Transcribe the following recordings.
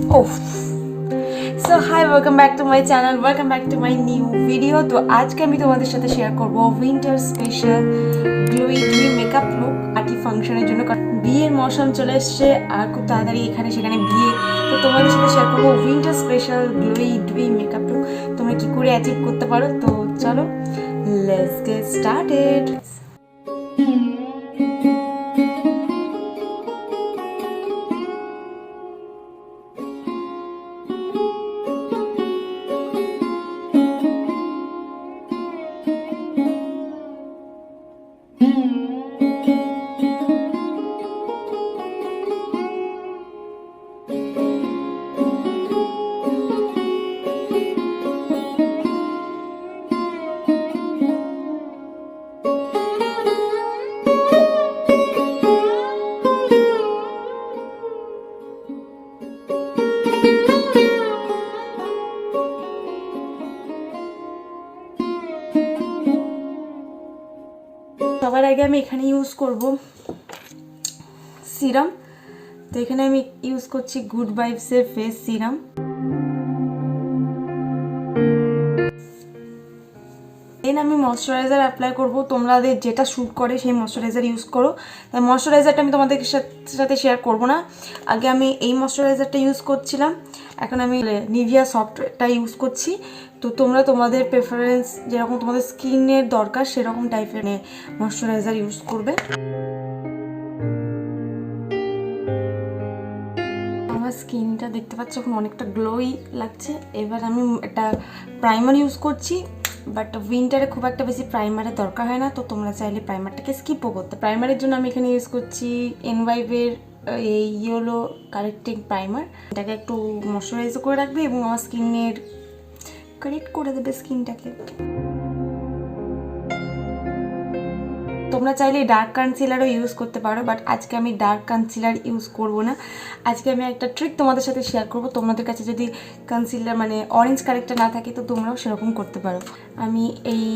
Oh, so hi, welcome back to my channel, welcome back to my new video. তো আজকে আমি তোমাদের সাথে শেয়ার করব winter special glowy dewy makeup look party ফাংশনের জন্য। বিয়ের মৌসুম চলে এসছে আর খুব তাড়াতাড়ি এখানে সেখানে বিয়ে, তো তোমাদের সাথে শেয়ার করবো winter special glowy dewy makeup look তোমরা কি করে অ্যাচিভ করতে পারো। তো চলো, লেটস গেট স্টার্টেড। সবার আগে আমি এখানে ইউজ করব সিরাম। তো এখানে আমি ইউজ করছি গুড ভাইবসের ফেস সিরাম। দেন আমি ময়শ্চারাইজার অ্যাপ্লাই করব। তোমাদের যেটা স্যুট করে সেই ময়শ্চারাইজার ইউজ করো। তাই ময়শ্চারাইজারটা আমি তোমাদের সাথে শেয়ার করব না। আগে আমি এই ময়শ্চারাইজারটা ইউজ করছিলাম, এখন আমি নিভিয়া সফটটা ইউজ করছি। তো তোমরা তোমাদের প্রেফারেন্স যেরকম তোমাদের স্কিনের দরকার সেরকম টাইপের ময়শ্চারাইজার ইউজ করবে। আমার স্কিনটা দেখতে পাচ্ছ এখন অনেকটা গ্লোই লাগছে। এবার আমি একটা প্রাইমার ইউজ করছি, বাট উইন্টারে খুব একটা বেশি প্রাইমারের দরকার হয় না, তো তোমরা চাইলে প্রাইমারটাকে স্কিপও করতে। প্রাইমারের জন্য আমি এখানে ইউজ করছি এনভাইভের এই ইয়েলো কারেক্টিং প্রাইমার। এটাকে একটু ময়শ্চারাইজ করে রাখবে এবং আমার স্কিনের কারেক্ট করে দেবে স্কিনটাকে। তোমরা চাইলে ডার্ক কনসিলারও ইউজ করতে পারো, বাট আজকে আমি ডার্ক কনসিলার ইউজ করব না। আজকে আমি একটা ট্রিক তোমাদের সাথে শেয়ার করব। তোমাদের কাছে যদি কনসিলার মানে অরেঞ্জ কারেক্টার না থাকে তো তোমরাও সেরকম করতে পারো। আমি এই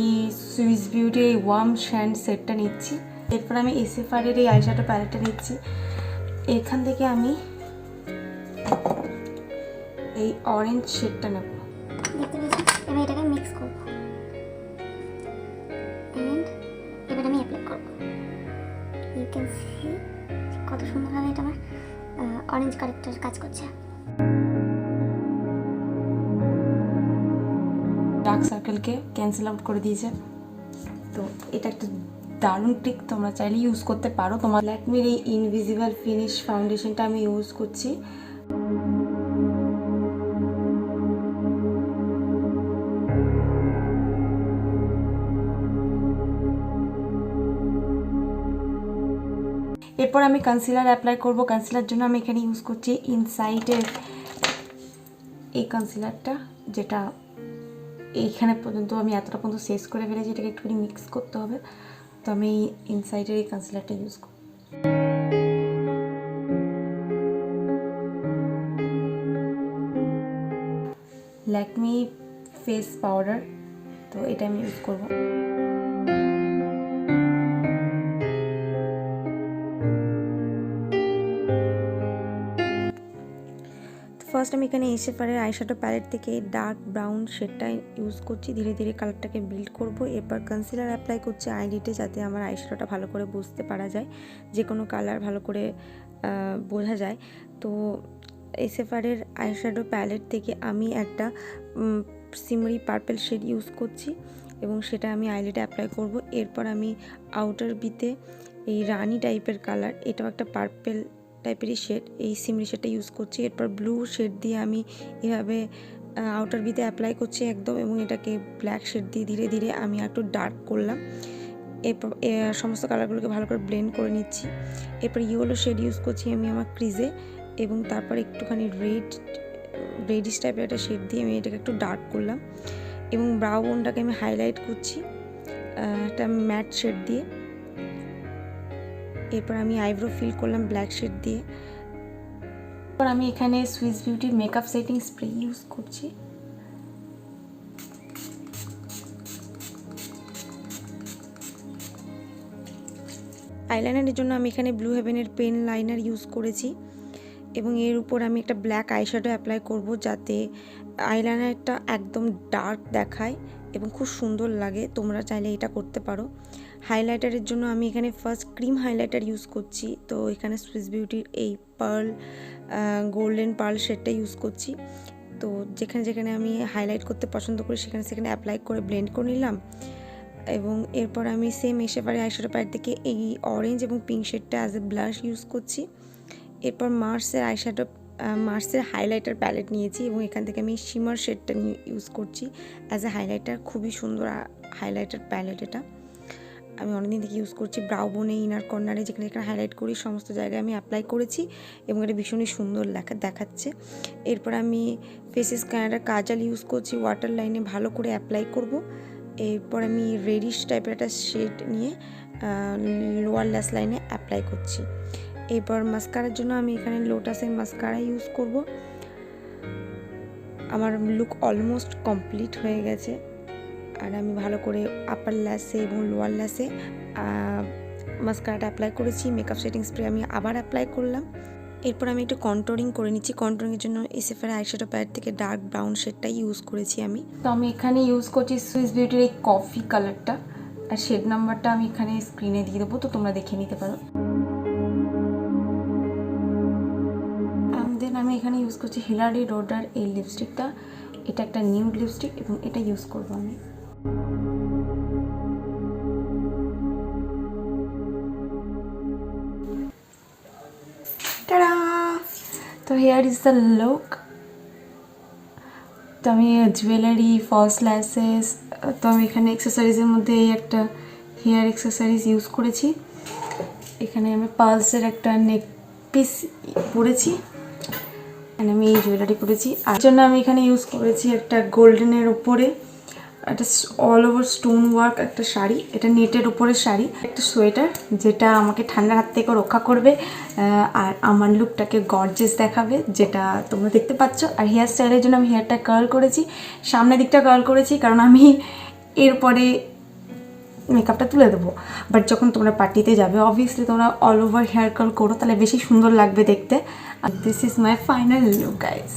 সুইস বিউটির এই ওয়ার্ম শ্যান্ড সেটটা নিচ্ছি। এরপর আমি এসএফআরের এই আইশ্যাডো প্যালেটটা নিচ্ছি। এখান থেকে আমি এই অরেঞ্জ শেডটা নেব। এবার এটাকে মিক্স করব, এবার আমি অ্যাপ্লাই করব। ইউ ক্যান সি কত সুন্দরভাবে এটা আমার অরেঞ্জ কারেক্টার কাজ করছে। ডার্ক সার্কেলকে ক্যান্সেল আউট করে দিয়েছে। তো এটা একটা দারুণ ট্রিক, তোমরা চাইলে ইউজ করতে পারো। তোমার ল্যাকমির এই ইনভিজিবল ফিনিশ ফাউন্ডেশনটা আমি ইউজ করছি। এরপর আমি কনসিলার অ্যাপ্লাই করব। কনসিলার জন্য আমি এখানে ইউজ করছি ইনসাইটের এই কনসিলারটা, যেটা এইখানে পর্যন্ত আমি এতটা পর্যন্ত শেষ করে ফেলেছি। এটাকে একটুখানি মিক্স করতে হবে, তো আমি ইনসাইটের এই কনসিলারটা ইউজ করব। ল্যাকমি ফেস পাউডার, তো এটা আমি ইউজ করব। ফার্স্ট আমি এখানে এসএফআরের আইশ্যাডো প্যালেট থেকে ডার্ক ব্রাউন শেডটা ইউজ করছি। ধীরে ধীরে কালারটাকে বিল্ড করব। এরপর কনসিলার অ্যাপ্লাই করছি আইলিডে, যাতে আমার আইশ্যাডোটা ভালো করে বুঝতে পারা যায়, যে কোনো কালার ভালো করে বোঝা যায়। তো এসএফআরের আইশ্যাডো প্যালেট থেকে আমি একটা সিমরি পার্পল শেড ইউজ করছি এবং সেটা আমি আইলিডে অ্যাপ্লাই করব। এরপর আমি আউটার বিতে এই রানি টাইপের কালার, এটাও একটা পার্পল টাইপেরই শেড, এই সিমরি শেডটা ইউজ করছি। এরপর ব্লু শেড দিয়ে আমি এভাবে আউটার বিতে অ্যাপ্লাই করছি একদম, এবং এটাকে ব্ল্যাক শেড দিয়ে ধীরে ধীরে আমি একটু ডার্ক করলাম। এরপর সমস্ত কালারগুলোকে ভালো করে ব্লেন্ড করে নিচ্ছি। এরপর ইয়েলো শেড ইউজ করছি আমি আমার ক্রিজে, এবং তারপর একটুখানি রেডিশ টাইপের একটা শেড দিয়ে আমি এটাকে একটু ডার্ক করলাম, এবং ব্রাউ বোনটাকে আমি হাইলাইট করছি একটা ম্যাট শেড দিয়ে। এরপর আমি আইব্রো ফিল করলাম ব্ল্যাক শেড দিয়ে। এরপর আমি এখানে সুইস বিউটির মেকআপ সেটিং স্প্রে ইউজ করছি। আইলাইনারের জন্য আমি এখানে ব্লু হেভেনের পেন লাইনার ইউজ করেছি। এবং এর উপর আমি একটা ব্ল্যাক আইশ্যাডো অ্যাপ্লাই করব, যাতে আইলাইনারটা একদম ডার্ক দেখায় এবং খুব সুন্দর লাগে। তোমরা চাইলে এটা করতে পারো। হাইলাইটারের জন্য আমি এখানে ফার্স্ট ক্রিম হাইলাইটার ইউজ করছি। তো এখানে সুইস বিউটির এই পার্ল গোল্ডেন পার্ল শেডটা ইউজ করছি। তো যেখানে যেখানে আমি হাইলাইট করতে পছন্দ করি সেখানে অ্যাপ্লাই করে ব্লেন্ড করে নিলাম। এবং এরপর আমি সেম এসেপারে আইশ্যাডো প্যালেট থেকে এই অরেঞ্জ এবং পিঙ্ক শেডটা অ্যাজ এ ব্লাশ ইউজ করছি। এরপর মার্সের হাইলাইটার প্যালেট নিয়েছি এবং এখান থেকে আমি শিমার শেডটা ইউজ করছি অ্যাজ এ হাইলাইটার। খুবই সুন্দর হাইলাইটার প্যালেট এটা, আমি অনেকদিন থেকে ইউজ করছি। ব্রাউ বোনে, ইনার কর্নারে যেখানে যেখানে হাইলাইট করি সমস্ত জায়গায় আমি অ্যাপ্লাই করেছি এবং এটা ভীষণই সুন্দর দেখাচ্ছে। এরপর আমি ফেসেস কানাডার কাজল ইউজ করছি, ওয়াটার লাইনে ভালো করে অ্যাপ্লাই করব। এরপর আমি রেডিশ টাইপের একটা শেড নিয়ে লোয়ার ল্যাশ লাইনে অ্যাপ্লাই করছি। এরপর মাস্কারার জন্য আমি এখানে লোটাসের মাস্কারা ইউজ করব। আমার লুক অলমোস্ট কমপ্লিট হয়ে গেছে, আর আমি ভালো করে আপার ল্যাশে এবং লোয়ার ল্যাশে মাস্কারাটা অ্যাপ্লাই করেছি। মেকআপ সেটিং স্প্রে আমি আবার অ্যাপ্লাই করলাম। এরপর আমি একটু কন্ট্রোলিং করে নিচ্ছি। কন্ট্রোলিংয়ের জন্য এসএফের আইশ্যাডো প্যালেট থেকে ডার্ক ব্রাউন শেডটাই ইউজ করেছি আমি। তো আমি এখানে ইউজ করছি সুইস বিউটির এই কফি কালারটা, আর শেড নাম্বারটা আমি এখানে স্ক্রিনে দিয়ে দেবো, তো তোমরা দেখে নিতে পারো। দেন আমি এখানে ইউজ করছি হিলারি রোডার এই লিপস্টিকটা। এটা একটা নিউড লিপস্টিক এবং এটা ইউজ করবো আমি। টাডা! তো হেয়ার ইজ দ্য লুক। তো আমি জুয়েলারি, ফলস ল্যাশেস, তো আমি এখানে অ্যাক্সেসরিজের মধ্যে এই একটা হেয়ার অ্যাক্সেসরিজ ইউজ করেছি। এখানে আমি পার্লসের একটা নেক পিস পরেছি, এখানে আমি এই জুয়েলারি পরেছি। আর জন্য আমি এখানে ইউজ করেছি একটা গোল্ডেনের ওপরে একটা অল ওভার স্টোন ওয়ার্ক একটা শাড়ি, এটা নেটের উপরে শাড়ি, একটা সোয়েটার যেটা আমাকে ঠান্ডার হাত থেকে রক্ষা করবে আর আমার লুকটাকে গর্জিয়াস দেখাবে, যেটা তোমরা দেখতে পাচ্ছ। আর হেয়ার স্টাইলের জন্য আমি হেয়ারটা কার্ল করেছি, সামনের দিকটা কার্ল করেছি কারণ আমি এরপরে মেকআপটা তুলে দেবো। বাট যখন তোমরা পার্টিতে যাবে অবভিয়াসলি তোমরা অল ওভার হেয়ার কার্ল করো, তাহলে বেশি সুন্দর লাগবে দেখতে। আর this is my final look guys.